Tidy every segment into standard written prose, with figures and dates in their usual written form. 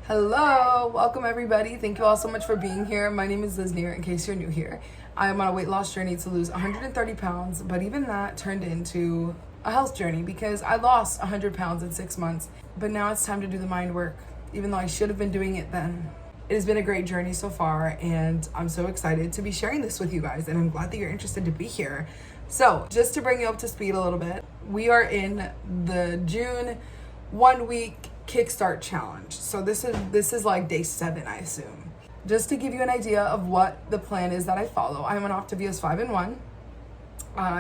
Hello, welcome everybody. Thank you all so much for being here. My name is Liznir, in case you're new here. I am on a weight loss journey to lose 130 pounds, but even that turned into a health journey because I lost 100 pounds in 6 months, but now it's time to do the mind work, even though I should have been doing it then. It has been a great journey so far, and I'm so excited to be sharing this with you guys, and I'm glad that you're interested to be here. So, just to bring you up to speed a little bit, we are in the June 1 week KICKSTART challenge. So this is like day 7, I assume. Just to give you an idea of what the plan is that I follow, I'm on Optavia's 5-in-1.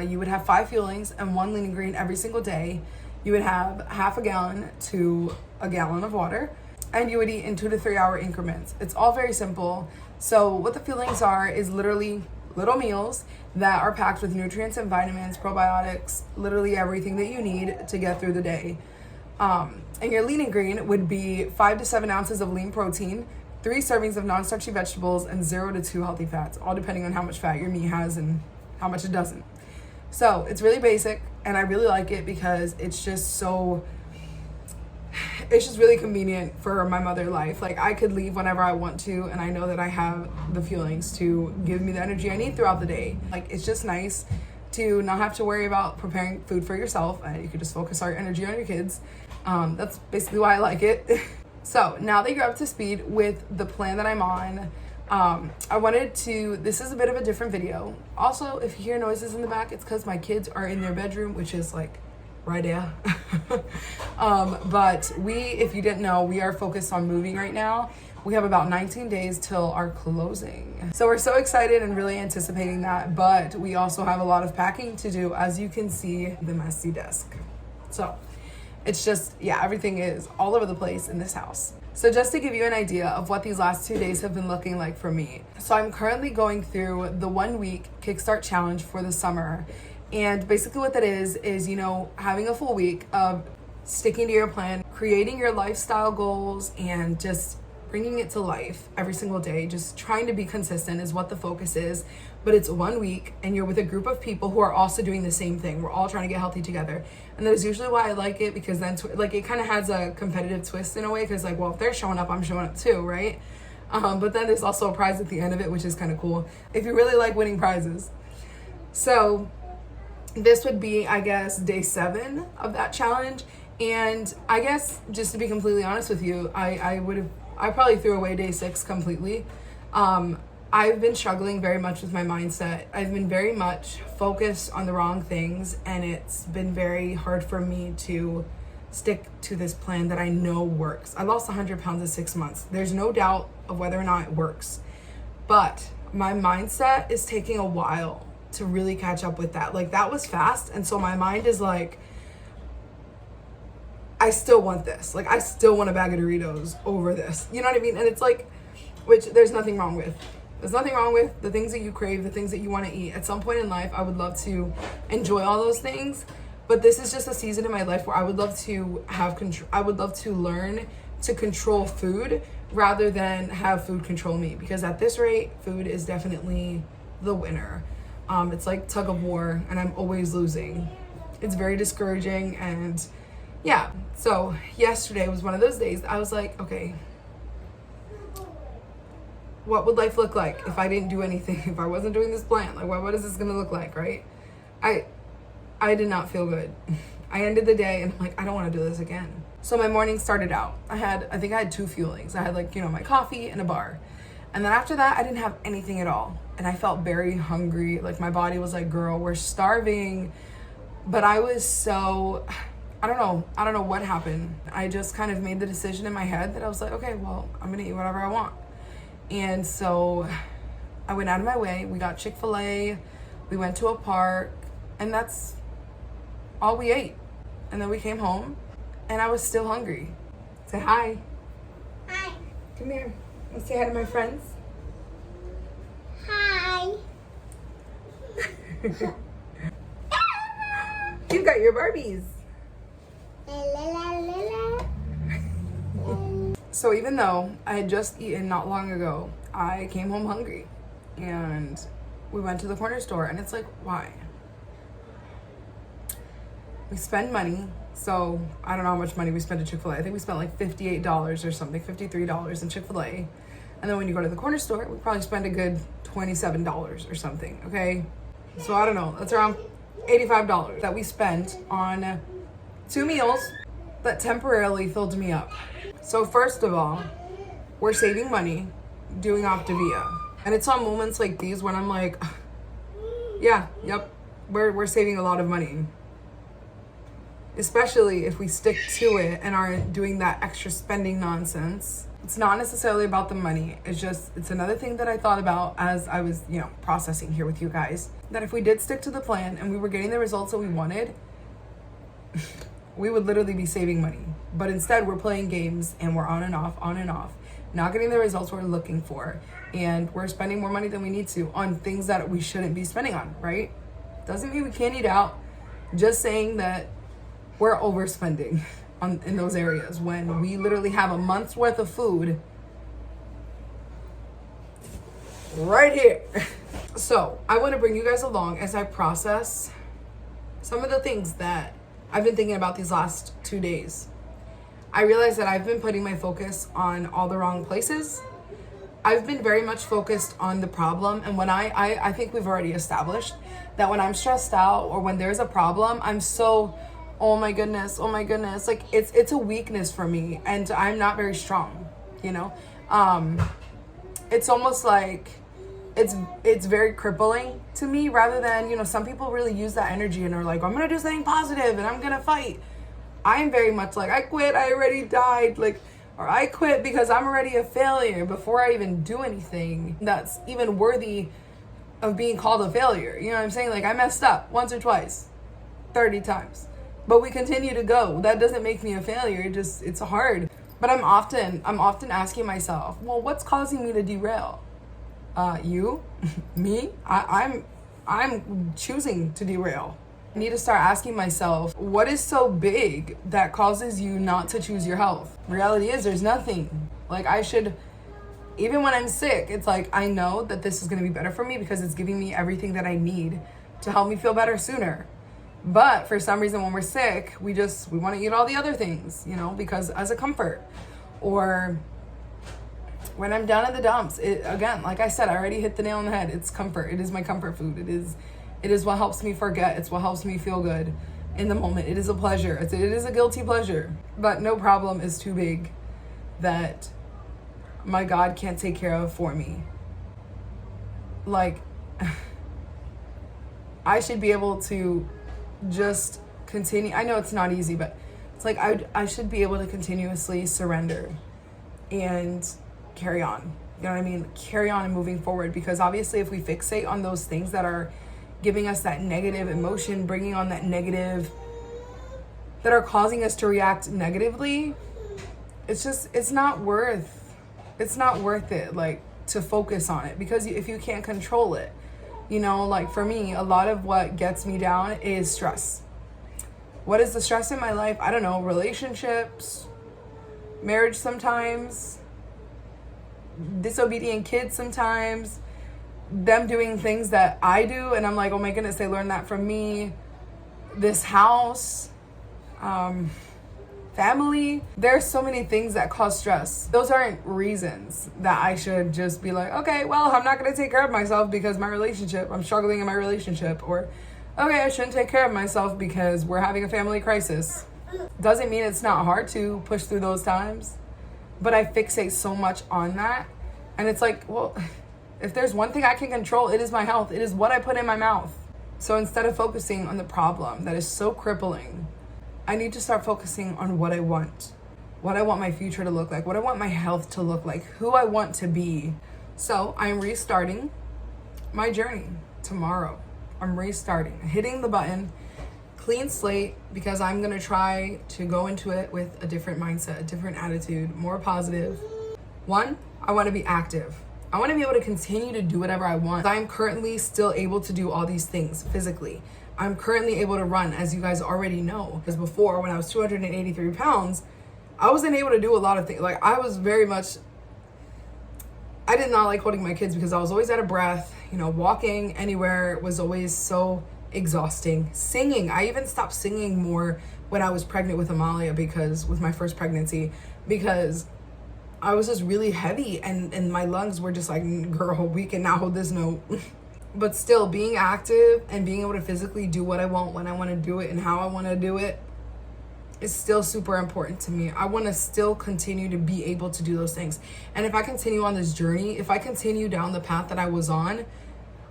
You would have 5 fuelings and 1 lean and green every single day. You would have half a gallon to a gallon of water, and you would eat in 2 to 3 hour increments. It's all very simple. So what the fuelings are is literally little meals that are packed with nutrients and vitamins, probiotics, literally everything that you need to get through the day. And your lean and green would be 5 to 7 ounces of lean protein, 3 servings of non-starchy vegetables, and 0 to 2 healthy fats, all depending on how much fat your meat has and how much it doesn't. So it's really basic, and I really like it because it's just really convenient for my mother life. Like, I could leave whenever I want to, and I know that I have the fuelings to give me the energy I need throughout the day. Like, it's just nice to not have to worry about preparing food for yourself, and you can just focus all your energy on your kids. That's basically why I like it. So now that you're up to speed with the plan that I'm on, I wanted to, this is a bit of a different video. Also, if you hear noises in the back, it's because my kids are in their bedroom, which is like right there. But if you didn't know, we are focused on moving right now. We have about 19 days till our closing. So we're so excited and really anticipating that, but we also have a lot of packing to do, as you can see, the messy desk. So it's just, yeah, everything is all over the place in this house. So just to give you an idea of what these last 2 days have been looking like for me. So I'm currently going through the 1 week KICKSTART challenge for the summer. And basically what that is, having a full week of sticking to your plan, creating your lifestyle goals, and just bringing it to life every single day. Just trying to be consistent is what the focus is. But it's 1 week, and you're with a group of people who are also doing the same thing. We're all trying to get healthy together. And that's usually why I like it, because then it kind of has a competitive twist in a way, because if they're showing up, I'm showing up too, right? But then there's also a prize at the end of it, which is kind of cool if you really like winning prizes. So this would be, I guess, day 7 of that challenge. And I guess, just to be completely honest with you, I probably threw away day 6 completely. I've been struggling very much with my mindset. I've been very much focused on the wrong things, and it's been very hard for me to stick to this plan that I know works. I lost 100 pounds in 6 months. There's no doubt of whether or not it works. But my mindset is taking a while to really catch up with that. That was fast, and so my mind is like, I still want this. I still want a bag of Doritos over this. You know what I mean? And it's which there's nothing wrong with. There's nothing wrong with the things that you crave, the things that you want to eat. At some point in life, I would love to enjoy all those things, but this is just a season in my life where I would love to have control. I would love to learn to control food rather than have food control me, because at this rate, food is definitely the winner. It's like tug of war, and I'm always losing. It's very discouraging, and yeah. So yesterday was one of those days. I was like, okay, what would life look like if I didn't do anything, if I wasn't doing this plan? What is this gonna look like, right? I did not feel good. I ended the day and I'm like, I don't wanna do this again. So my morning started out. I think I had 2 fuelings. I had my coffee and a bar. And then after that, I didn't have anything at all. And I felt very hungry. My body was like, girl, we're starving. But I was so, I don't know what happened. I just kind of made the decision in my head that I was like, okay, well, I'm gonna eat whatever I want. And so I went out of my way. We got Chick-fil-A, we went to a park, and that's all we ate. And then we came home, and I was still hungry. Say hi. Hi. Come here. Let's say hi to my friends. Hi. You got your Barbies. So even though I had just eaten not long ago, I came home hungry, and we went to the corner store, and it's like, why? We spend money So I don't know how much money we spent at Chick-fil-A. I think we spent like $58 or something, $53 in Chick-fil-A. And then when you go to the corner store, we probably spend a good $27 or something, okay? So I don't know, that's around $85 that we spent on 2 meals that temporarily filled me up. So first of all, we're saving money doing Optavia. And it's on moments like these when I'm like, yeah, yep, we're saving a lot of money. Especially if we stick to it and aren't doing that extra spending nonsense. It's not necessarily about the money. It's another thing that I thought about as I was, processing here with you guys. That if we did stick to the plan and we were getting the results that we wanted, we would literally be saving money. But instead we're playing games and we're on and off, not getting the results we're looking for. And we're spending more money than we need to on things that we shouldn't be spending on, right? Doesn't mean we can't eat out. Just saying that we're overspending in those areas when we literally have a month's worth of food right here. So I want to bring you guys along as I process some of the things that I've been thinking about these last 2 days. I realize that I've been putting my focus on all the wrong places. I've been very much focused on the problem. And when I think we've already established that when I'm stressed out or when there's a problem, I'm so, oh my goodness. Like it's a weakness for me and I'm not very strong, It's almost like it's very crippling to me rather than, some people really use that energy and are like, I'm going to do something positive and I'm going to fight. I am very much like, I quit, I already died, or I quit because I'm already a failure before I even do anything that's even worthy of being called a failure. You know what I'm saying? Like I messed up once or twice, 30 times, but we continue to go. That doesn't make me a failure. It's hard. But I'm often asking myself, well, what's causing me to derail? You, me, I'm choosing to derail. I need to start asking myself, what is so big that causes you not to choose your health? Reality is there's nothing. Like even when I'm sick, it's like, I know that this is going to be better for me because it's giving me everything that I need to help me feel better sooner. But for some reason when we're sick, we want to eat all the other things, because as a comfort. Or when I'm down in the dumps, again, like I said, I already hit the nail on the head. It's comfort. It is my comfort food. It is what helps me forget. It's what helps me feel good in the moment. It is a pleasure. It is a guilty pleasure. But no problem is too big that my God can't take care of for me. Like, I should be able to just continue. I know it's not easy, but it's like I should be able to continuously surrender and carry on. You know what I mean? Carry on and moving forward, because obviously if we fixate on those things that are giving us that negative emotion, bringing on that negative, that are causing us to react negatively, it's not worth it, like, to focus on it, because if you can't control it, like for me, a lot of what gets me down is stress. What is the stress in my life? I don't know, relationships, marriage sometimes, disobedient kids sometimes, them doing things that I do and I'm like, oh my goodness, they learned that from me, this house, family. There's so many things that cause stress. Those aren't reasons that I should just be like, okay, well, I'm not going to take care of myself because I'm struggling in my relationship, or okay, I shouldn't take care of myself because we're having a family crisis. Doesn't mean it's not hard to push through those times, but I fixate so much on that. And it's like, well, if there's one thing I can control, it is my health. It is what I put in my mouth. So instead of focusing on the problem that is so crippling, I need to start focusing on what I want my future to look like, what I want my health to look like, who I want to be. So I'm restarting my journey tomorrow. I'm restarting, hitting the button, clean slate, because I'm going to try to go into it with a different mindset, a different attitude, more positive. One, I want to be active. I want to be able to continue to do whatever I want. I'm currently still able to do all these things physically. I'm currently able to run, as you guys already know. Because before, when I was 283 pounds, I wasn't able to do a lot of things. Like, I did not like holding my kids because I was always out of breath. Walking anywhere was always so exhausting. Singing, I even stopped singing more when I was pregnant with Amalia, because with my first pregnancy, because I was just really heavy and my lungs were just like, girl, we cannot hold this note. But still, being active and being able to physically do what I want, when I want to do it, and how I want to do it is still super important to me. I want to still continue to be able to do those things. And if I continue on this journey, if I continue down the path that I was on,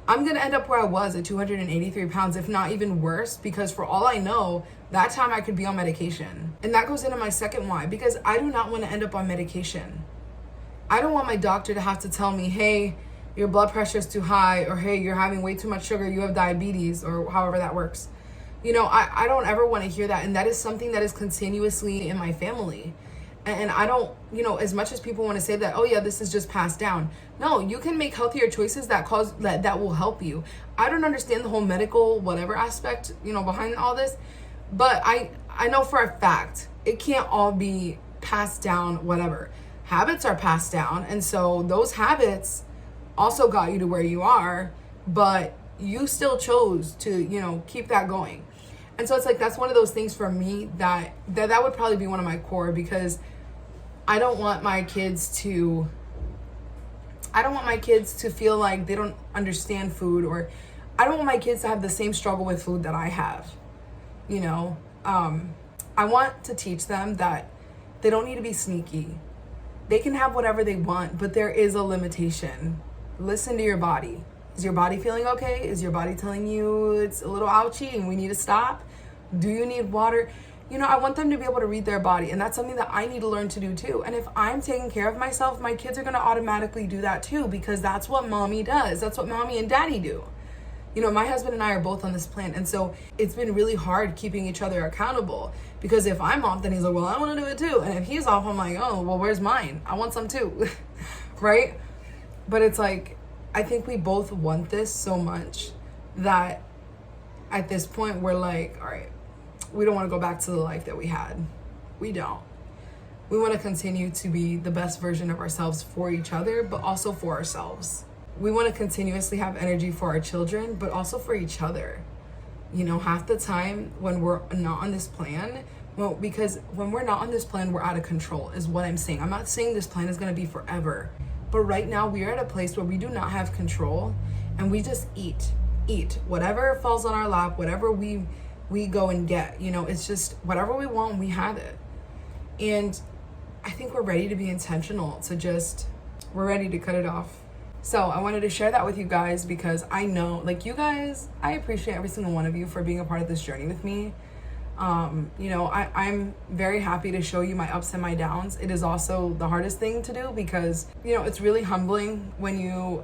I'm going to end up where I was at 283 pounds, if not even worse, because for all I know, that time I could be on medication. And that goes into my second why, because I do not want to end up on medication. I don't want my doctor to have to tell me, hey, your blood pressure is too high, or hey, you're having way too much sugar, you have diabetes, or however that works. You know, I don't ever want to hear that. And that is something that is continuously in my family. And I don't, you know, as much as people want to say that, oh yeah, this is just passed down. No, you can make healthier choices that will help you. I don't understand the whole medical whatever aspect, you know, behind all this. But I know for a fact, it can't all be passed down, whatever. Habits are passed down. And so those habits also got you to where you are, but you still chose to, you know, keep that going. And so it's like, that's one of those things for me that would probably be one of my core, because I don't want my kids to feel like they don't understand food, or I don't want my kids to have the same struggle with food that I have. You know, I want to teach them that they don't need to be sneaky. They can have whatever they want, but there is a limitation. Listen to your body. Is your body feeling okay? Is your body telling you it's a little ouchy and we need to stop? Do you need water? You know, I want them to be able to read their body, and that's something that I need to learn to do too. And if I'm taking care of myself, my kids are going to automatically do that too, because that's what mommy does. That's what mommy and daddy do. You know, my husband and I are both on this plan, and so it's been really hard keeping each other accountable, because if I'm off, then he's like, well, I want to do it too. And if he's off, I'm like, oh, well, where's mine? I want some too. Right? But it's like, I think we both want this so much that at this point we're like, all right, we don't want to go back to the life that we had. We don't. We want to continue to be the best version of ourselves for each other, but also for ourselves. We want to continuously have energy for our children, but also for each other. You know, half the time when we're not on this plan, well, because when we're not on this plan, we're out of control, is what I'm saying. I'm not saying this plan is going to be forever. But right now we are at a place where we do not have control, and we just eat whatever falls on our lap, whatever we go and get. You know, it's just whatever we want, we have it. And I think we're ready to be intentional, we're ready to cut it off. So I wanted to share that with you guys, because I know, like, you guys, I appreciate every single one of you for being a part of this journey with me. You know, I'm very happy to show you my ups and my downs. It is also the hardest thing to do, because, you know, it's really humbling when you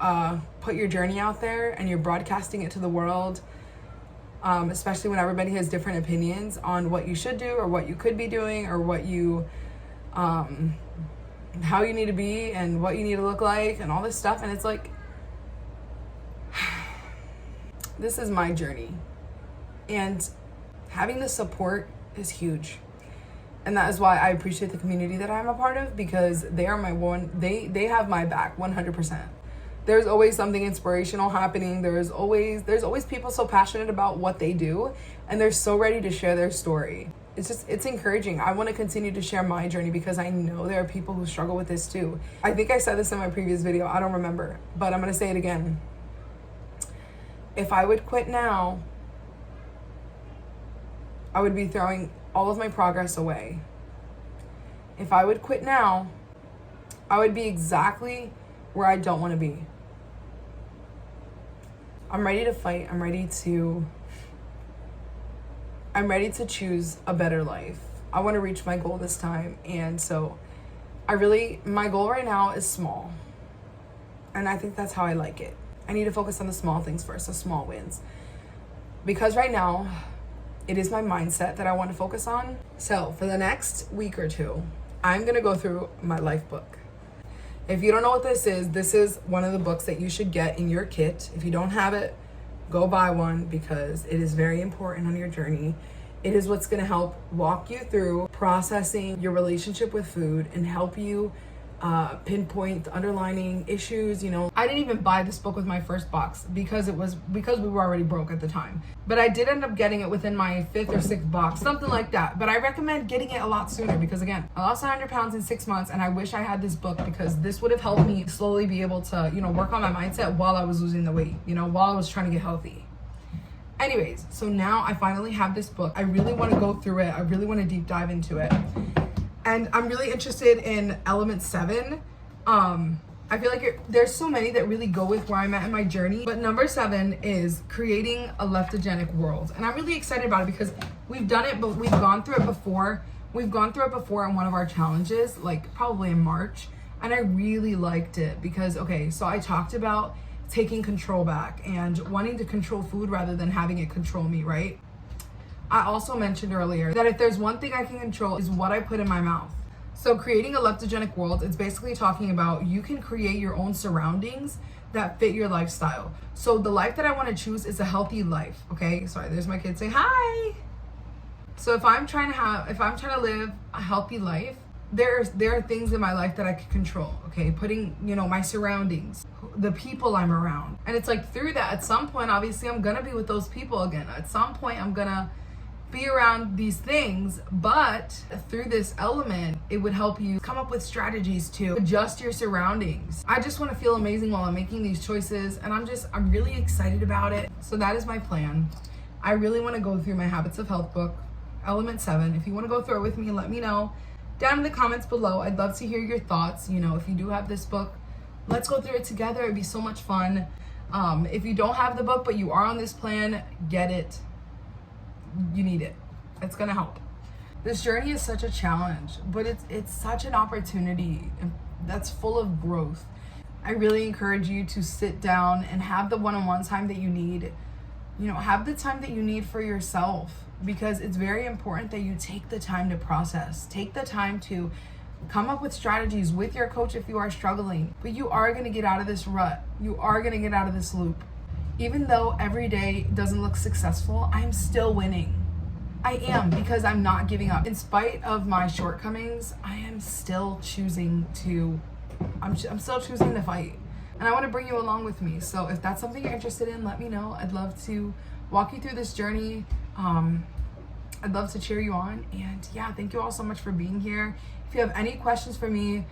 put your journey out there and you're broadcasting it to the world, especially when everybody has different opinions on what you should do or what you could be doing, or what you, how you need to be and what you need to look like and all this stuff. And it's like, this is my journey, and having the support is huge. And that is why I appreciate the community that I'm a part of, because they are they have my back 100%. There's always something inspirational happening. There's always people so passionate about what they do, and they're so ready to share their story. It's encouraging. I want to continue to share my journey, because I know there are people who struggle with this too. I think I said this in my previous video. I don't remember, but I'm going to say it again. If I would quit now, I would be throwing all of my progress away. If I would quit now, I would be exactly where I don't want to be. I'm ready to fight. I'm ready to choose a better life. I want to reach my goal this time. And so my goal right now is small. And I think that's how I like it. I need to focus on the small things first, the small wins. Because right now, it is my mindset that I want to focus on. So for the next week or two, I'm going to go through my life book. If you don't know what this is one of the books that you should get in your kit. If you don't have it, go buy one, because it is very important on your journey. It is what's going to help walk you through processing your relationship with food and help you pinpoint the underlining issues. You know, I didn't even buy this book with my first box because we were already broke at the time. But I did end up getting it within my 5th or 6th box, something like that. But I recommend getting it a lot sooner because, again, I lost 100 pounds in 6 months, and I wish I had this book because this would have helped me slowly be able to, you know, work on my mindset while I was losing the weight, you know, while I was trying to get healthy. Anyways, so now I finally have this book. I really want to go through it. I really want to deep dive into it. And I'm really interested in element 7. I feel like there's so many that really go with where I'm at in my journey. But number 7 is creating a leptogenic world. And I'm really excited about it because we've done it, but we've gone through it before. We've gone through it before in one of our challenges, like probably in March. And I really liked it because, okay, so I talked about taking control back and wanting to control food rather than having it control me, right? I also mentioned earlier that if there's one thing I can control is what I put in my mouth. So creating a leptogenic world, it's basically talking about you can create your own surroundings that fit your lifestyle. So the life that I want to choose is a healthy life, okay? Sorry, there's my kid saying hi. So if I'm trying to live a healthy life, there are things in my life that I can control, okay? Putting, you know, my surroundings, the people I'm around. And it's like through that, at some point, obviously I'm gonna be with those people again. At some point, I'm gonna be around these things, but through this element, it would help you come up with strategies to adjust your surroundings. I just want to feel amazing while I'm making these choices, and I'm really excited about it. So that is my plan. I really want to go through my Habits of Health book, element 7. If you want to go through it with me, let me know down in the comments below. I'd love to hear your thoughts. You know, if you do have this book, let's go through it together. It'd be so much fun. If you don't have the book, but you are on this plan, get it. You need it. It's gonna help. This journey is such a challenge, but it's such an opportunity that's full of growth. I really encourage you to sit down and have the one-on-one time that you need. You know, have the time that you need for yourself, because it's very important that you take the time to process. Take the time to come up with strategies with your coach if you are struggling. But you are gonna get out of this rut. You are gonna get out of this loop. Even though every day doesn't look successful, I'm still winning. I am, because I'm not giving up. In spite of my shortcomings, I am still choosing to fight. And I want to bring you along with me. So if that's something you're interested in, let me know. I'd love to walk you through this journey. I'd love to cheer you on. And yeah, thank you all so much for being here. If you have any questions for me,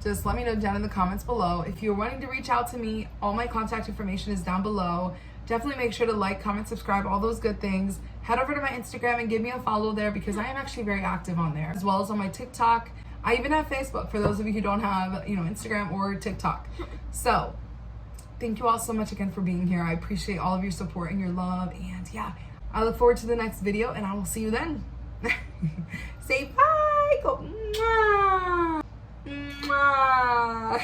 just let me know down in the comments below. If you're wanting to reach out to me, all my contact information is down below. Definitely make sure to like, comment, subscribe, all those good things. Head over to my Instagram and give me a follow there, because I am actually very active on there, as well as on my TikTok. I even have Facebook for those of you who don't have, you know, Instagram or TikTok. So thank you all so much again for being here. I appreciate all of your support and your love. And yeah, I look forward to the next video, and I will see you then. Say bye. Go. Mwah. Mwah.